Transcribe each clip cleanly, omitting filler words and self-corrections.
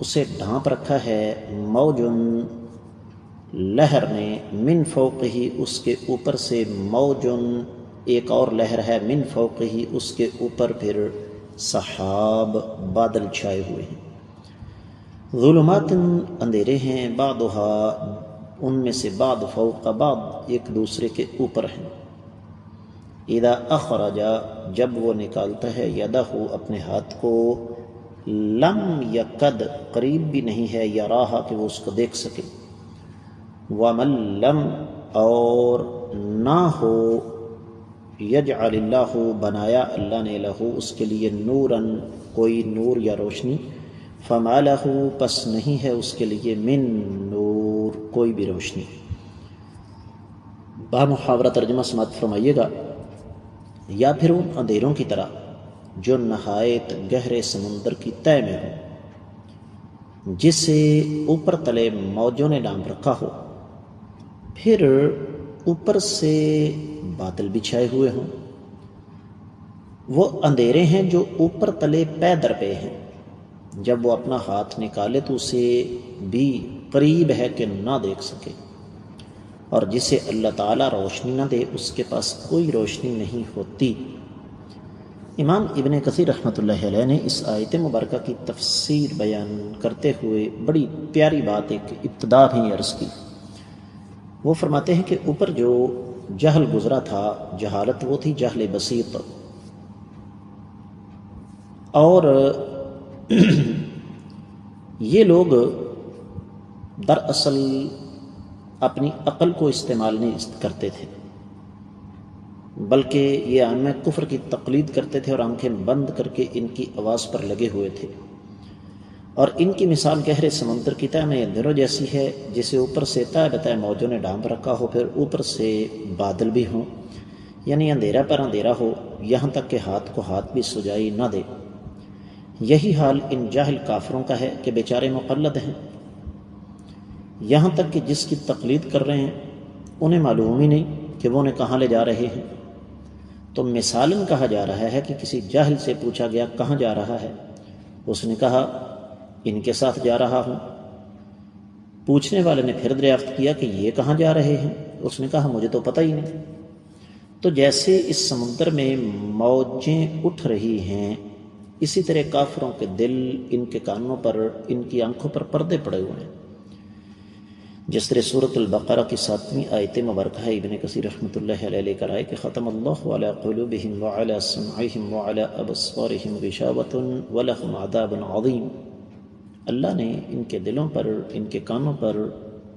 اسے ڈھانپ رکھا ہے موجن لہر نے من فوقہ اس کے اوپر سے موجن ایک اور لہر ہے من فوقہ اس کے اوپر پھر سحاب بادل چھائے ہوئے ہیں ظلمات اندھیرے ہیں بعضھا ان میں سے بعض فوق بعض ایک دوسرے کے اوپر ہیں اذا اخرج جب وہ نکالتا ہے یدہ اپنے ہاتھ کو لم یکد قریب بھی نہیں ہے یراہا کہ وہ اس کو دیکھ سکے ومن لم اور نہ ہو یجعل اللہ بنایا اللہ نے لہو اس کے لیے نوراً کوئی نور یا روشنی فما لہ پس نہیں ہے اس کے لیے من نور کوئی بھی روشنی بامحاورہ ترجمہ سماعت فرمائیے گا یا پھر ان اندھیروں کی طرح جو نہایت گہرے سمندر کی تہہ میں ہو جسے اوپر تلے موجوں نے ڈانپ رکھا ہو پھر اوپر سے بادل بچھائے ہوئے ہوں وہ اندھیرے ہیں جو اوپر تلے پے در پے ہیں جب وہ اپنا ہاتھ نکالے تو اسے بھی قریب ہے کہ نہ دیکھ سکے اور جسے اللہ تعالیٰ روشنی نہ دے اس کے پاس کوئی روشنی نہیں ہوتی امام ابن کثیر رحمۃ اللہ علیہ نے اس آیت مبارکہ کی تفسیر بیان کرتے ہوئے بڑی پیاری بات ایک ابتدا بھی عرض کی وہ فرماتے ہیں کہ اوپر جو جہل گزرا تھا جہالت وہ تھی جہل بسیط اور یہ لوگ دراصل اپنی عقل کو استعمال نہیں کرتے تھے بلکہ یہ عامہ کفر کی تقلید کرتے تھے اور آنکھیں بند کر کے ان کی آواز پر لگے ہوئے تھے اور ان کی مثال گہرے سمندر کی تہہ میں اندھیروں جیسی ہے جسے اوپر سے تہ بتہ موجوں نے ڈھانپ رکھا ہو پھر اوپر سے بادل بھی ہوں یعنی اندھیرا پر اندھیرا ہو یہاں تک کہ ہاتھ کو ہاتھ بھی سجائی نہ دے یہی حال ان جاہل کافروں کا ہے کہ بیچارے مقلد ہیں یہاں تک کہ جس کی تقلید کر رہے ہیں انہیں معلوم ہی نہیں کہ وہ انہیں کہاں لے جا رہے ہیں تو مثالاً کہا جا رہا ہے کہ کسی جاہل سے پوچھا گیا کہاں جا رہا ہے اس نے کہا ان کے ساتھ جا رہا ہوں پوچھنے والے نے پھر دریافت کیا کہ یہ کہاں جا رہے ہیں اس نے کہا مجھے تو پتہ ہی نہیں تو جیسے اس سمندر میں موجیں اٹھ رہی ہیں اسی طرح کافروں کے دل ان کے کانوں پر ان کی آنکھوں پر پردے پڑے ہوئے ہیں جس طرح سورۃ البقرہ کی 7ویں آیت مبارکہ ہے ابن کثیر رحمۃ اللہ علیہ لے کر آئے کہ ختم اللہ علی قلوبہم وعلی سمعہم وعلی ابصارہم غشاوۃ ولہم عذاب عظیم اللہ نے ان کے دلوں پر ان کے کانوں پر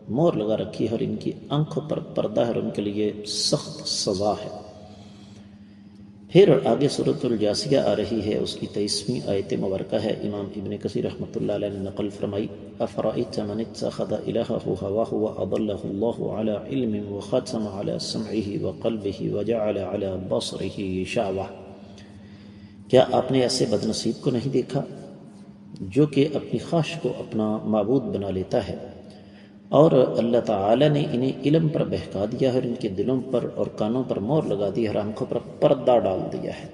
مہر لگا رکھی ہے اور ان کی آنکھوں پر پردہ ہے اور ان کے لیے سخت سزا ہے پھر آگے سورۃ الجاثیہ آ رہی ہے اس کی 23ویں آیت مبارکہ ہے امام ابن کثیر رحمۃ اللہ علیہ نے نقل فرمائی افرأیت من اتخذ الہہ ہواہ واضلہ اللہ علی علم وختم علی سمعہ وقلبہ وجعل علی بصرہ غشاوہ کیا آپ نے ایسے بد نصیب کو نہیں دیکھا جو کہ اپنی خواہش کو اپنا معبود بنا لیتا ہے اور اللہ تعالی نے انہیں علم پر بہکا دیا ہے اور ان کے دلوں پر اور کانوں پر مہر لگا دی ہے اور آنکھوں پر پردہ ڈال دیا ہے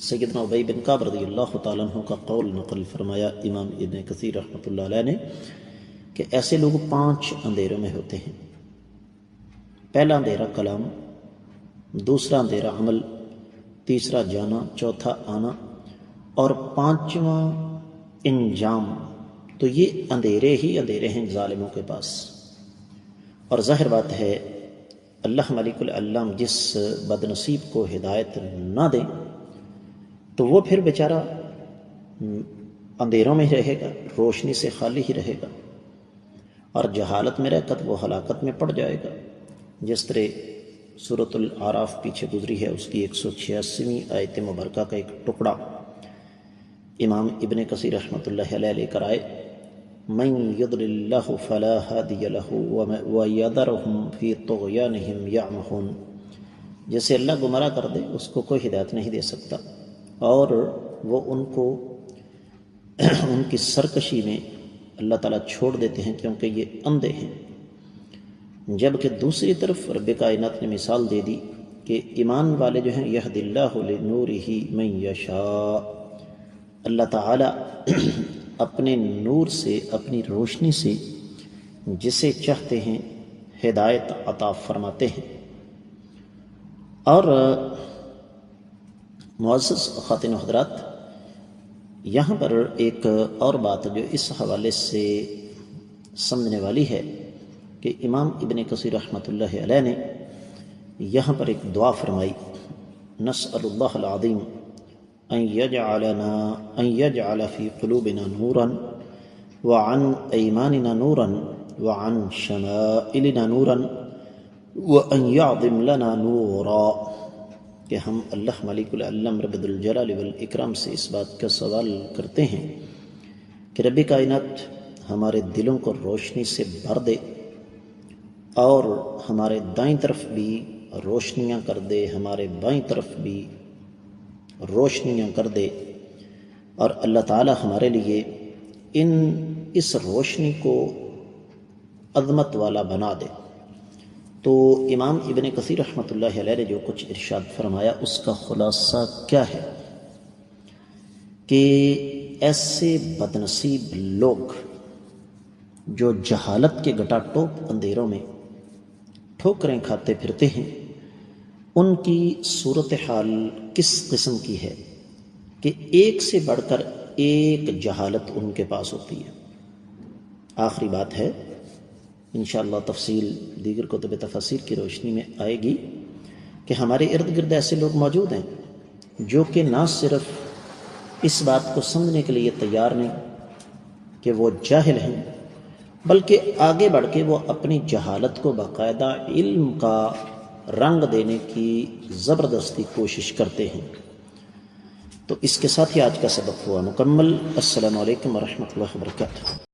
سیدنا ابی بن کعب رضی اللہ تعالیٰ عنہ کا قول نقل فرمایا امام ابن کثیر رحمۃ اللہ علیہ نے کہ ایسے لوگ 5 اندھیروں میں ہوتے ہیں پہلا اندھیرا کلام دوسرا اندھیرا عمل تیسرا جانا چوتھا آنا اور 5واں انجام تو یہ اندھیرے ہی اندھیرے ہیں ظالموں کے پاس اور ظاہر بات ہے اللہ ملک العلام جس بد نصیب کو ہدایت نہ دے تو وہ پھر بیچارہ اندھیروں میں ہی رہے گا روشنی سے خالی ہی رہے گا اور جہالت میں رہ کر وہ ہلاکت میں پڑ جائے گا جس طرح سورۃ الاعراف پیچھے گزری ہے اس کی 186ویں آیت مبارکہ کا ایک ٹکڑا امام ابن کثیر رحمۃ اللہ علیہ لے کر آئے من یضلل اللہ فلا ہادی لہ ویذرہم فی طغیانہم یعمہون جسے اللہ گمراہ کر دے اس کو کوئی ہدایت نہیں دے سکتا اور وہ ان کو ان کی سرکشی میں اللہ تعالیٰ چھوڑ دیتے ہیں کیونکہ یہ اندھے ہیں جبکہ دوسری طرف رب کائنات نے مثال دے دی کہ ایمان والے جو ہیں یہد اللہ لنورہ من یشاء اللہ تعالیٰ اپنے نور سے، اپنی روشنی سے جسے چاہتے ہیں ہدایت عطا فرماتے ہیں۔ اور معزز خواتین و حضرات، یہاں پر ایک اور بات جو اس حوالے سے سمجھنے والی ہے کہ امام ابن کثیر رحمۃ اللہ علیہ نے یہاں پر ایک دعا فرمائی، نسأل اللہ العظیم ان یجعل فی قلوبنا نورا وعن ایماننا نورا وعن شمائلنا نورا وان یعظم لنا نورا، کہ ہم اللہ ملک العلم رب الجلال والاکرام سے اس بات کا سوال کرتے ہیں کہ رب کائنات ہمارے دلوں کو روشنی سے بھر دے اور ہمارے دائیں طرف بھی روشنیاں کر دے، ہمارے بائیں طرف بھی روشنیاں کر دے، اور اللہ تعالی ہمارے لیے اس روشنی کو عظمت والا بنا دے۔ تو امام ابن کثیر رحمۃ اللہ علیہ نے جو کچھ ارشاد فرمایا اس کا خلاصہ کیا ہے کہ ایسے بدنصیب لوگ جو جہالت کے گٹا ٹوپ اندھیروں میں ٹھوکریں کھاتے پھرتے ہیں، ان کی صورتحال کس قسم کی ہے کہ ایک سے بڑھ کر ایک جہالت ان کے پاس ہوتی ہے۔ آخری بات ہے، انشاءاللہ تفصیل دیگر کتب تفاسیر کی روشنی میں آئے گی کہ ہمارے ارد گرد ایسے لوگ موجود ہیں جو کہ نہ صرف اس بات کو سمجھنے کے لیے تیار نہیں کہ وہ جاہل ہیں، بلکہ آگے بڑھ کے وہ اپنی جہالت کو باقاعدہ علم کا رنگ دینے کی زبردستی کوشش کرتے ہیں۔ تو اس کے ساتھ ہی آج کا سبق ہوا مکمل۔ السلام علیکم ورحمۃ اللہ وبرکاتہ۔